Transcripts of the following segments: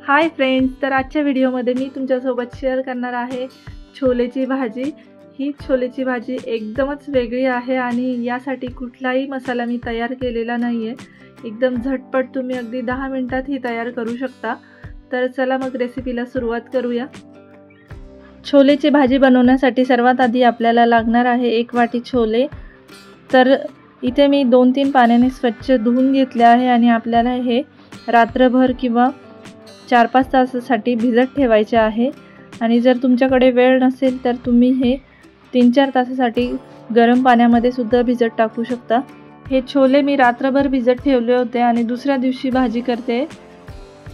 Hi friends, तर आजच्या व्हिडिओमध्ये मी तुमच्यासोबत शेअर करणार आहे छोलेची भाजी। ही छोलेची भाजी एकदमच वेगळी आहे आणि यासाठी कुठलाही मसाला मी तयार केलेला नाही आहे। एकदम झटपट तुम्ही अगदी 10 मिनिटात ही तयार करू शकता। तर चला मग रेसिपीला सुरुवात करूया। छोलेची भाजी बनवण्यासाठी सर्वात आधी आपल्याला लागणार आहे 1 वाटी छोले। तर इथे मी 2-3 पाण्याने स्वच्छ धुवून घेतले आहे आणि आपल्याला हे रात्रभर किंवा 4-5 तासासाठी भिजत ठेवायचे आहे। आणि जर तुमच्याकडे वेळ नसेल तर तुम्ही हे 3-4 तासासाठी गरम पाण्यामध्ये सुद्धा भिजत टाकू शकता। हे छोले मी रात्रभर भिजत ठेवले होते आणि दुसऱ्या दिवशी भाजी करते।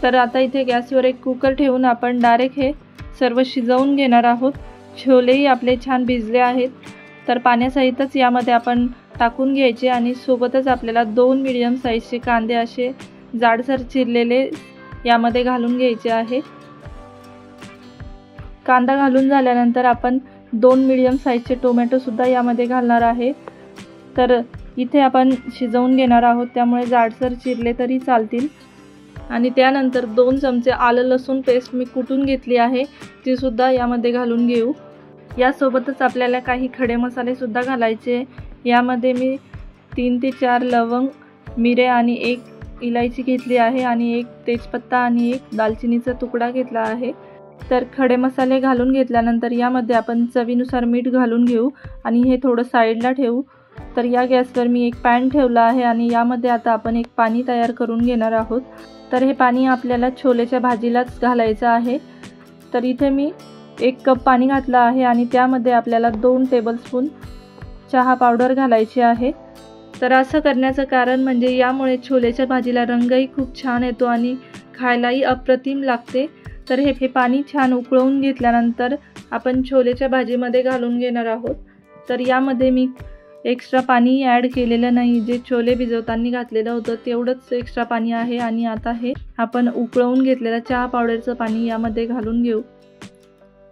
तर आता इथे गॅसवर एक कुकर ठेवून आपण डायरेक्ट हे सर्व शिजवून घेणार आहोत। छोलेही आपले छान भिजले आहेत, तर पाण्यासहितच यामध्ये आपण टाकून घ्यायचे आणि सोबतच आपल्याला 2 मीडियम साईजचे कांदे असे जाडसर चिरलेले यामध्ये घालून घ्यायचे आहे। कांदा घालून झाल्यानंतर आपण 2 मीडियम साईजचे टोमॅटो सुद्धा यामध्ये घालणार आहे। तर इथे आपण शिजवून घेणार आहोत, त्यामुळे जाडसर चिरले तरी चालतील। आणि त्यानंतर 2 चमचे आलं लसूण पेस्ट मी कुटून घेतली आहे, ती सुद्धा यामध्ये घालून घेऊ। यासोबतच आपल्याला काही खडे मसाले सुद्धा घालायचे। यामध्ये मी 3 ते 4 लवंग, मिरे आणि 1 इलायची घेतली आहे आणि 1 तेजपत्ता आणि 1 दालचिनीचा तुकडा घेतला आहे। तर खडे मसाले घालून घेतल्यानंतर यामध्ये आपण चवीनुसार मीठ घालून घेऊ आणि हे थोडं साईडला ठेवू। तर या गॅसवर मी एक पॅन ठेवला आहे आणि यामध्ये आता आपण एक पाणी तयार करून घेणार आहोत। तर हे पाणी आपल्याला छोलेच्या भाजीलाच घालायचं आहे। तर इथे मी 1 कप पाणी घातलं आहे आणि त्यामध्ये आपल्याला 2 टेबलस्पून चहा पावडर घालायची आहे। तर असं करण्याचं कारण म्हणजे यामुळे छोलेच्या भाजीला रंगही खूप छान येतो आणि खायलाही अप्रतिम लागते। तर हे पाणी छान उकळवून घेतल्यानंतर आपण छोलेच्या भाजीमध्ये घालून घेणार आहोत। तर यामध्ये मी एक्स्ट्रा पाणी ॲड केलेलं नाही, जे छोले भिजवताना घातलेलं होतं तेवढंच एक्स्ट्रा पाणी आहे। आणि आता हे आपण उकळवून घेतलेलं चहा पावडरचं पाणी यामध्ये घालून घेऊ।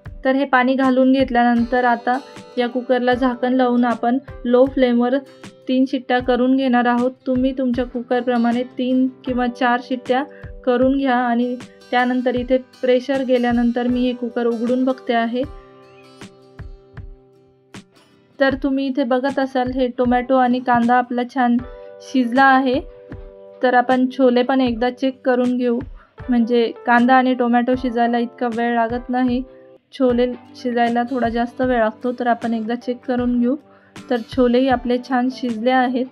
तर हे पाणी घालून घेतल्यानंतर आता या कुकरला झाकण लावून आपण लो फ्लेमवर 3 शिट्ट्या करून घेणार आहोत। तुम्ही तुमच्या कुकरप्रमाणे 3 किंवा 4 शिट्ट्या करून घ्या आणि त्यानंतर इथे प्रेशर गेल्यानंतर मी हे कुकर उघडून बघते आहे। तर तुम्ही इथे बघत असाल हे टोमॅटो आणि कांदा आपला छान शिजला आहे। तर आपण छोले पण एकदा चेक करून घेऊ, म्हणजे कांदा आणि टोमॅटो शिजायला इतका वेळ लागत नाही, छोले शिजायला थोडा जास्त वेळ लागतो। तर आपण एकदा चेक करून घेऊ। तर छोलेही आपले छान शिजले आहेत।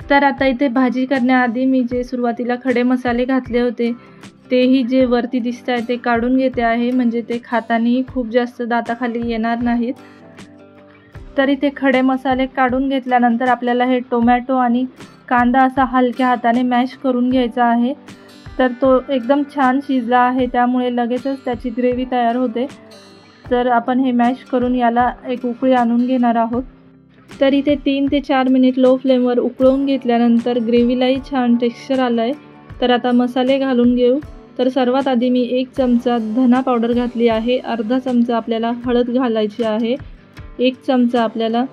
तर आता इथे भाजी करण्याआधी मी जे सुरुवातीला खडे मसाले घातले होते तेही जे वरती दिसत आहे ते काढून घेते आहे, म्हणजे ते खातानाही खूप जास्त दाताखाली येणार नाहीत। तर इथे खडे मसाले काढून घेतल्यानंतर आपल्याला हे टोमॅटो आणि कांदा असा हलक्या हाताने मॅश करून घ्यायचा आहे। तर तो एकदम छान शिजला आहे, त्यामुळे लगेचच त्याची ग्रेव्ही तयार होते। तर आपण हे मॅश करून याला एक उकळी आणून घेणार आहोत। तर इथे 3 ते 4 मिनिट लो फ्लेमवर उकळवून घेतल्यानंतर ग्रेव्हीलाही छान टेक्स्चर आलं आहे। तर आता मसाले घालून घेऊ। तर सर्वात आधी मी 1 चमचा धना पावडर घातली आहे, अर्धा चमचा आपल्याला हळद घालायची आहे, 1 चमचा आपल्याला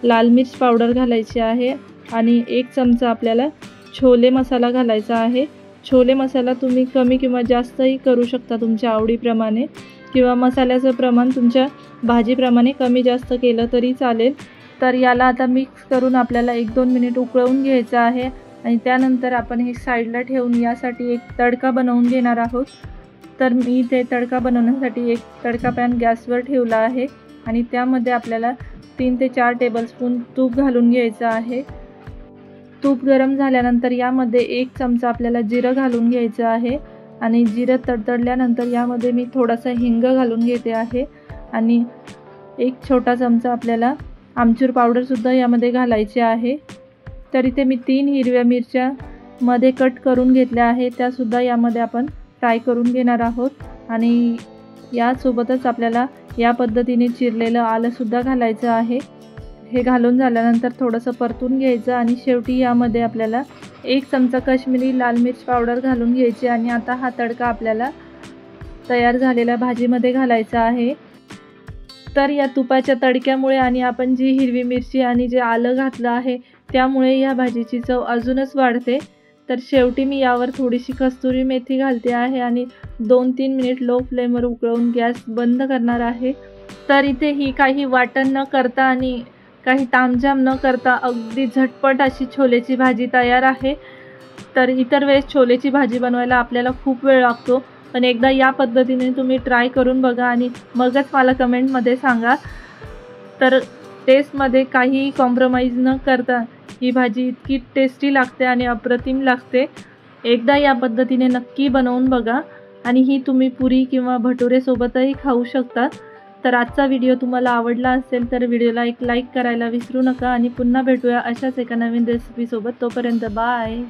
लाल मिर्च पावडर घालायची आहे आणि 1 चमचा आपल्याला छोले मसाला घालायचा आहे। छोले मसाला तुम्ही कमी किंवा जास्तही करू शकता तुमच्या आवडीप्रमाणे, किंवा मसाल्याचं प्रमाण तुमच्या भाजीप्रमाणे कमी जास्त केलं तरी चालेल। तर याला आता मिक्स करून आपल्याला 1-2 मिनिट उकळवून घ्यायचं आहे आणि त्यानंतर आपण हे साईडला ठेवून यासाठी एक तडका बनवून घेणार आहोत। तर मी इथे तडका बनवण्यासाठी एक तडका पॅन गॅसवर ठेवला आहे आणि त्यामध्ये आपल्याला 3 ते 4 टेबलस्पून तूप घालून घ्यायचं आहे। तूप गरम झाल्यानंतर यामध्ये 1 चमचा आपल्याला जिरं घालून घ्यायचं आहे आणि जिरं तडतडल्यानंतर यामध्ये मी थोडासा हिंग घालून घेते आहे आणि 1 छोटा चमचा आपल्याला आमचूर पावडरसुद्धा यामध्ये घालायची आहे। तर इथे मी 3 हिरव्या मिरच्या मध्ये कट करून घेतल्या आहे, त्यासुद्धा यामध्ये आपण फ्राय करून घेणार आहोत। आणि यासोबतच आपल्याला या पद्धतीने चिरलेलं आलंसुद्धा घालायचं आहे। हे घालून झाल्यानंतर थोडंसं परतून घ्यायचं आणि शेवटी यामध्ये आपल्याला 1 चमचा काश्मीरी लाल मिर्च पावडर घालून घ्यायची आणि आता हा तडका आपल्याला तयार झालेल्या भाजीमध्ये घालायचा आहे। तर या तुपाच्या तडक्यामुळे आणि आपण जी हिरवी मिरची आणि जे आलं घातलं आहे त्यामुळे या भाजीची चव अजूनच वाढते। तर शेवटी मी यावर थोडीशी कस्तुरी मेथी घालते आहे आणि 2-3 मिनिट लो फ्लेमवर उकळवून गॅस बंद करणार आहे. तर इथे ही काही वाटण न करता आणि काही तामझाम न करता अगदी झटपट अशी छोलेची भाजी तयार आहे. तर इतर वेळेस छोलेची भाजी बनवायला आपल्याला खूप वेळ लागतो, पण एकदा या पद्धतीने तुम्ही ट्राय करून बघा आणि मगच मला कमेंटमध्ये सांगा. तर टेस्टमध्ये काहीही कॉम्प्रोमाइज न करता ही भाजी इतकी टेस्टी लागते आणि अप्रतिम लागते. एकदा या पद्धतीने नक्की बनवून बघा आणि ही तुम्ही पुरी किंवा भटुरेसोबतही खाऊ शकता. तर आजचा व्हिडिओ तुम्हाला आवडला असेल तर व्हिडिओला एक लाईक करायला विसरू नका आणि पुन्हा भेटूया अशाच एका नवीन रेसिपीसोबत. तोपर्यंत बाय.